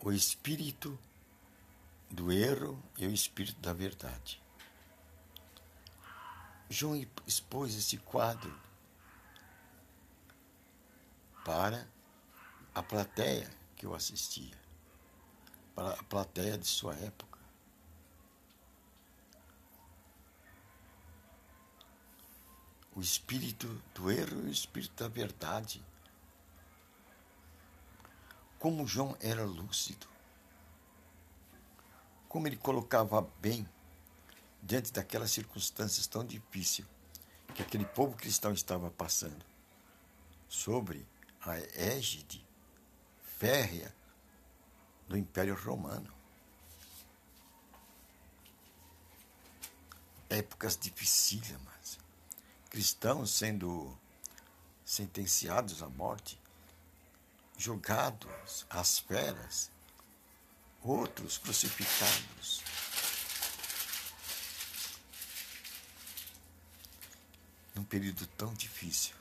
o espírito do erro e o espírito da verdade. João expôs esse quadro para a plateia que eu assistia, para a plateia de sua época. O espírito do erro e o espírito da verdade. Como João era lúcido, como ele colocava bem diante daquelas circunstâncias tão difíceis que aquele povo cristão estava passando, sobre a égide férrea do Império Romano. Épocas dificílimas, cristãos sendo sentenciados à morte, jogados às feras, outros crucificados. Num período tão difícil.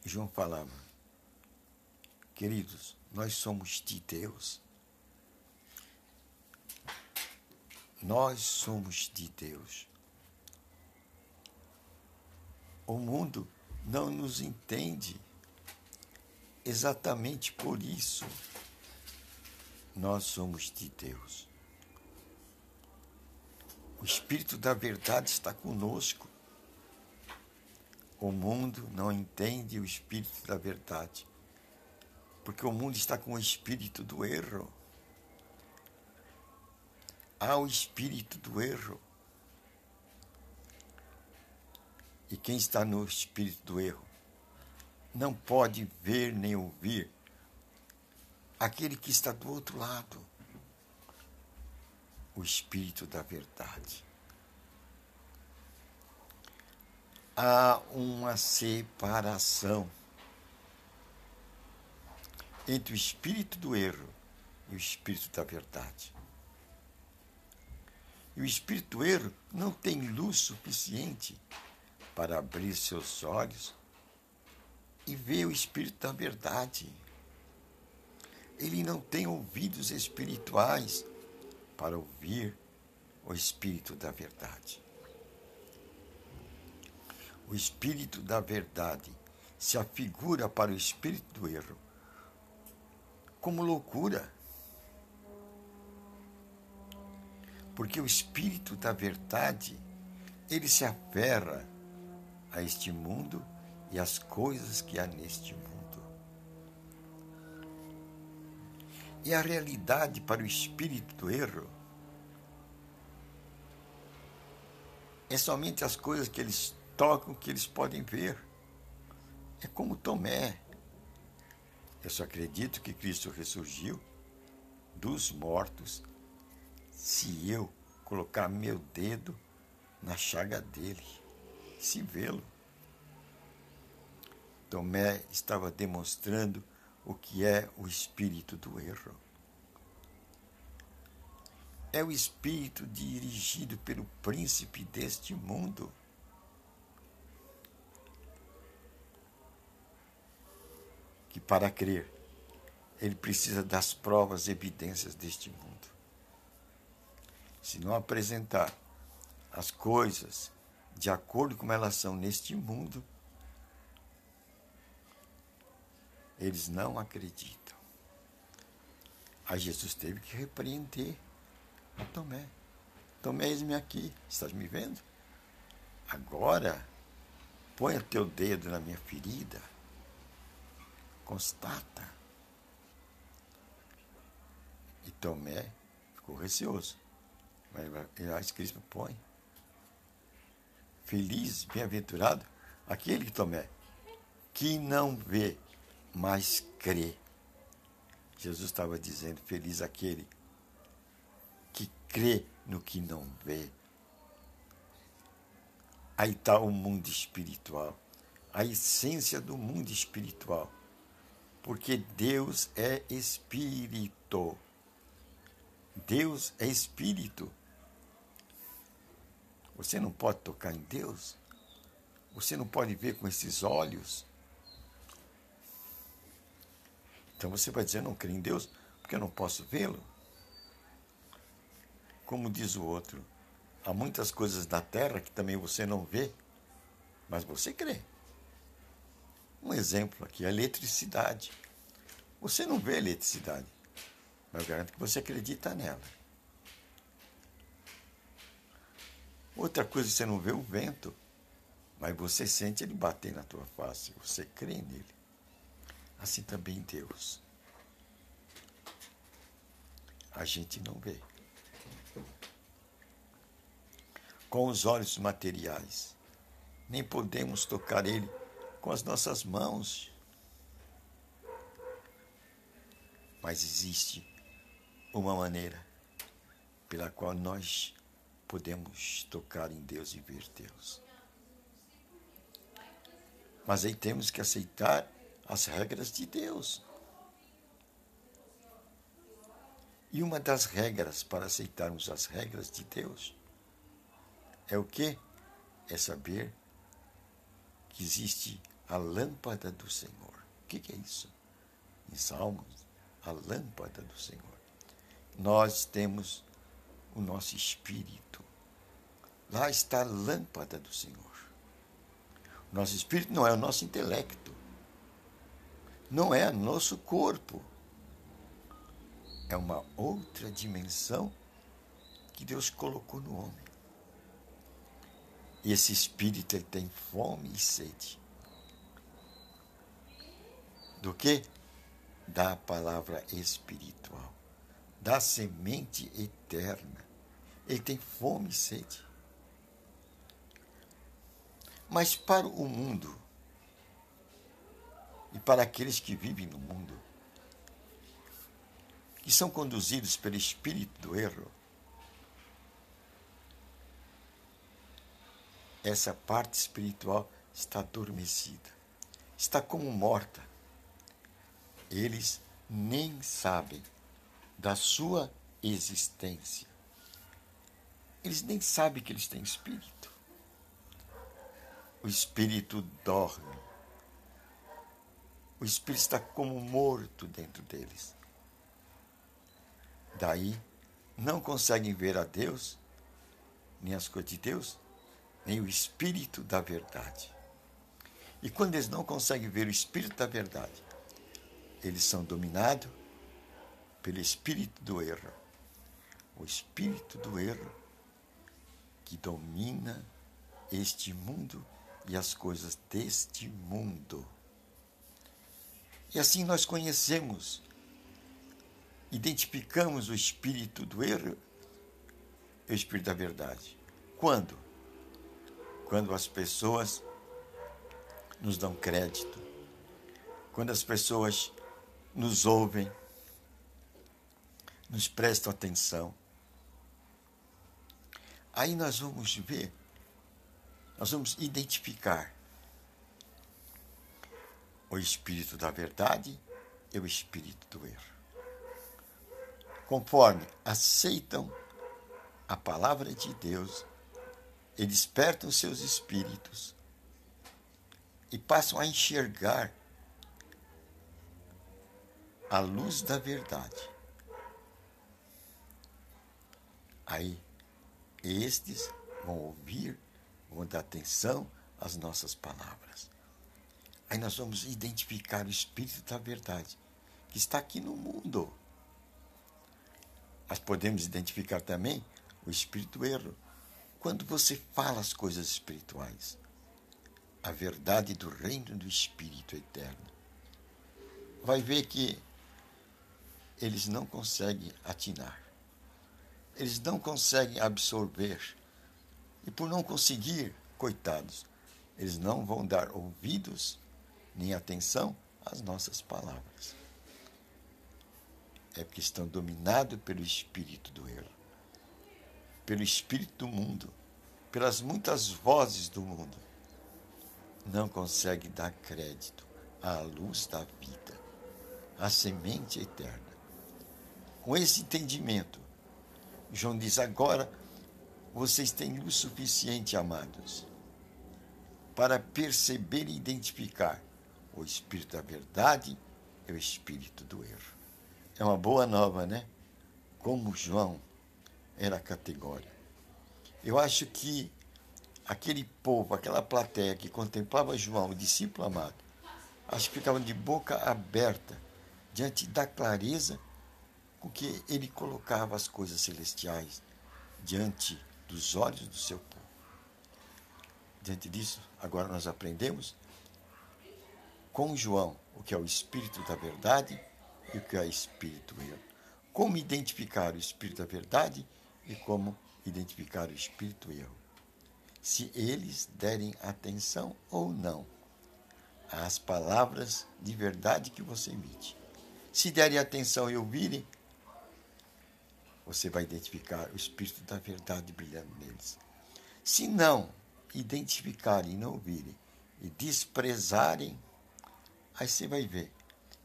João falava: queridos, nós somos de Deus. Nós somos de Deus. O mundo não nos entende. Exatamente por isso, nós somos de Deus. O Espírito da verdade está conosco. O mundo não entende o Espírito da verdade, porque o mundo está com o espírito do erro. Há o espírito do erro. E quem está no espírito do erro não pode ver nem ouvir aquele que está do outro lado, o espírito da verdade. Há uma separação entre o espírito do erro e o espírito da verdade. E o espírito do erro não tem luz suficiente para abrir seus olhos e ver o espírito da verdade. Ele não tem ouvidos espirituais para ouvir o espírito da verdade. O espírito da verdade se afigura para o espírito do erro como loucura. Porque o espírito da verdade, ele se aferra a este mundo e às coisas que há neste mundo. E a realidade para o espírito do erro é somente as coisas que eles tocam, que eles podem ver. É como Tomé. Eu só acredito que Cristo ressurgiu dos mortos se eu colocar meu dedo na chaga dele, se vê-lo. Tomé estava demonstrando o que é o espírito do erro. É o espírito dirigido pelo príncipe deste mundo. Que para crer, ele precisa das provas, evidências deste mundo. Se não apresentar as coisas de acordo com elas são neste mundo, eles não acreditam. Aí Jesus teve que repreender a Tomé. Tomé, eis-me aqui, estás me vendo? Agora, põe o teu dedo na minha ferida, constata. E Tomé ficou receoso. Mas a Cristo põe. Feliz, bem-aventurado, aquele que Tomé, que não vê, mas crê. Jesus estava dizendo, feliz aquele que crê no que não vê. Aí está o mundo espiritual, a essência do mundo espiritual. Porque Deus é espírito. Deus é espírito. Você não pode tocar em Deus. Você não pode ver com esses olhos. Então você vai dizer, eu não creio em Deus, porque eu não posso vê-lo. Como diz o outro, há muitas coisas na terra que também você não vê, mas você crê. Um exemplo aqui, a eletricidade. Você não vê a eletricidade, mas eu garanto que você acredita nela. Outra coisa, você não vê o vento, mas você sente ele bater na tua face, você crê nele. Assim também Deus. A gente não vê. Com os olhos materiais, nem podemos tocar ele com as nossas mãos. Mas existe uma maneira pela qual nós podemos tocar em Deus e ver Deus. Mas aí temos que aceitar as regras de Deus. E uma das regras para aceitarmos as regras de Deus é o quê? É saber que existe a lâmpada do Senhor. O que é isso? Em Salmos, a lâmpada do Senhor. Nós temos o nosso espírito. Lá está a lâmpada do Senhor. O nosso espírito não é o nosso intelecto. Não é o nosso corpo. É uma outra dimensão que Deus colocou no homem. E esse espírito ele tem fome e sede. Do quê? Da palavra espiritual. Da semente eterna. Ele tem fome e sede. Mas para o mundo, e para aqueles que vivem no mundo, que são conduzidos pelo espírito do erro, essa parte espiritual está adormecida, está como morta. Eles nem sabem da sua existência. Eles nem sabem que eles têm espírito. O espírito dorme. O espírito está como morto dentro deles. Daí, não conseguem ver a Deus, nem as coisas de Deus, nem o espírito da verdade. E quando eles não conseguem ver o espírito da verdade, eles são dominados pelo espírito do erro. O espírito do erro que domina este mundo e as coisas deste mundo. E assim nós conhecemos, identificamos o espírito do erro e o espírito da verdade. Quando? Quando as pessoas nos dão crédito, quando as pessoas nos ouvem, nos prestam atenção. Aí nós vamos ver, nós vamos identificar o espírito da verdade e o espírito do erro. Conforme aceitam a palavra de Deus, eles despertam seus espíritos e passam a enxergar a luz da verdade. Aí, estes vão ouvir, vão dar atenção às nossas palavras. Aí nós vamos identificar o espírito da verdade, que está aqui no mundo. Mas podemos identificar também o espírito do erro. Quando você fala as coisas espirituais, a verdade do reino do Espírito eterno, vai ver que eles não conseguem atinar. Eles não conseguem absorver. E por não conseguir, coitados, eles não vão dar ouvidos nem atenção às nossas palavras. É porque estão dominados pelo espírito do erro, pelo espírito do mundo, pelas muitas vozes do mundo. Não conseguem dar crédito à luz da vida, à semente eterna. Com esse entendimento, João diz: agora vocês têm luz suficiente, amados, para perceber e identificar o espírito da verdade e o espírito do erro. É uma boa nova, né? Como João era categórico. Eu acho que aquele povo, aquela plateia que contemplava João, o discípulo amado, acho que ficavam de boca aberta diante da clareza com que ele colocava as coisas celestiais diante dos olhos do seu povo. Diante disso, agora nós aprendemos com João o que é o Espírito da verdade e o que é o Espírito erro. Como identificar o Espírito da verdade e como identificar o Espírito erro. Se eles derem atenção ou não às palavras de verdade que você emite. Se derem atenção e ouvirem, você vai identificar o Espírito da verdade brilhando neles. Se não identificarem e não ouvirem e desprezarem, aí você vai ver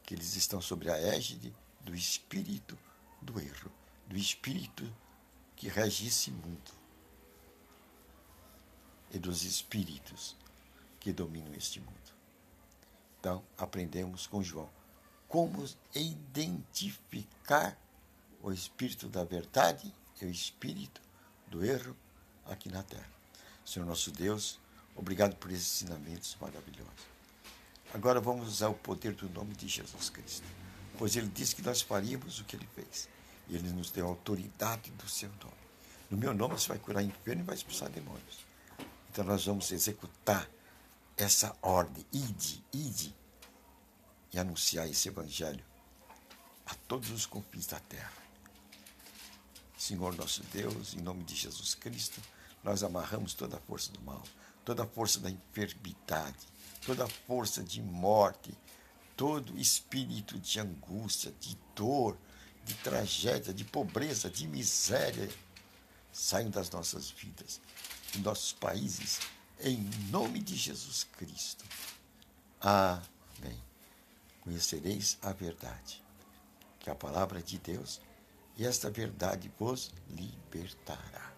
que eles estão sobre a égide do espírito do erro, do espírito que rege esse mundo e dos espíritos que dominam este mundo. Então, aprendemos com João como identificar o espírito da verdade e o espírito do erro aqui na Terra. Senhor nosso Deus, obrigado por esses ensinamentos maravilhosos. Agora vamos usar o poder do nome de Jesus Cristo, pois Ele disse que nós faríamos o que Ele fez. E Ele nos deu a autoridade do seu nome. No meu nome você vai curar enfermo e vai expulsar demônios. Então nós vamos executar essa ordem, ide, e anunciar esse evangelho a todos os confins da terra. Senhor nosso Deus, em nome de Jesus Cristo, nós amarramos toda a força do mal, toda a força da enfermidade, toda a força de morte, todo espírito de angústia, de dor, de tragédia, de pobreza, de miséria, saiam das nossas vidas, dos nossos países, em nome de Jesus Cristo. Amém. Conhecereis a verdade, que é a palavra de Deus, e esta verdade vos libertará.